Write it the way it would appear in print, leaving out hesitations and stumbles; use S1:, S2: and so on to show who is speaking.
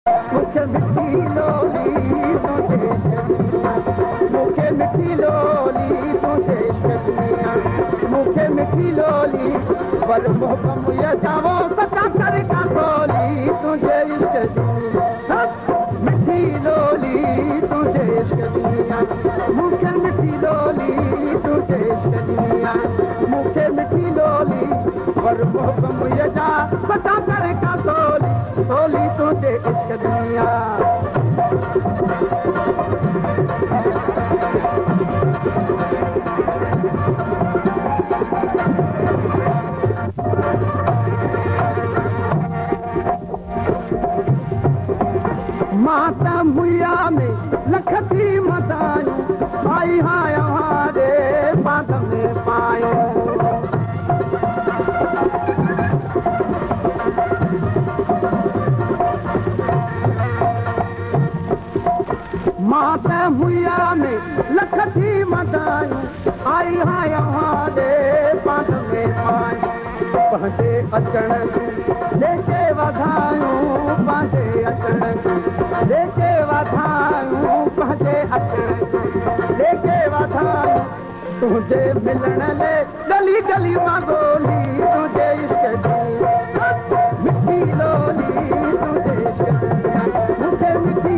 S1: मुखे मिठी लोली तुझे छॾियां मुखे मिठी लोली तुझे छॾियां मुखे मिठी लोली पर मोहकम ये जावो सचा कर का तोली तुझे छॾियां मिठी लोली तुझे छॾियां मुखे मिठी लोली तुझे छॾियां मुखे मिठी लोली पर मोहकम ये जा सचा कर का तोली तोली तुझे छॾियां माता मुया में लखती मदायूं आई हाया हारे बात में पायो माता मुया में लखती मदायूं आई हाया हारे बात में पायो पंहिंजे अचण लेके वधायूं पंहिंजे अचण लेके वधायूं पंहिंजे अचण लेके वधायूं तुंहिंजे मिलण लाइ गली गली मां ॻोल्ही तुंहिंजे इश्क जी मिठी लोली तुंहिंजे इश्क जी मूंखे मिठी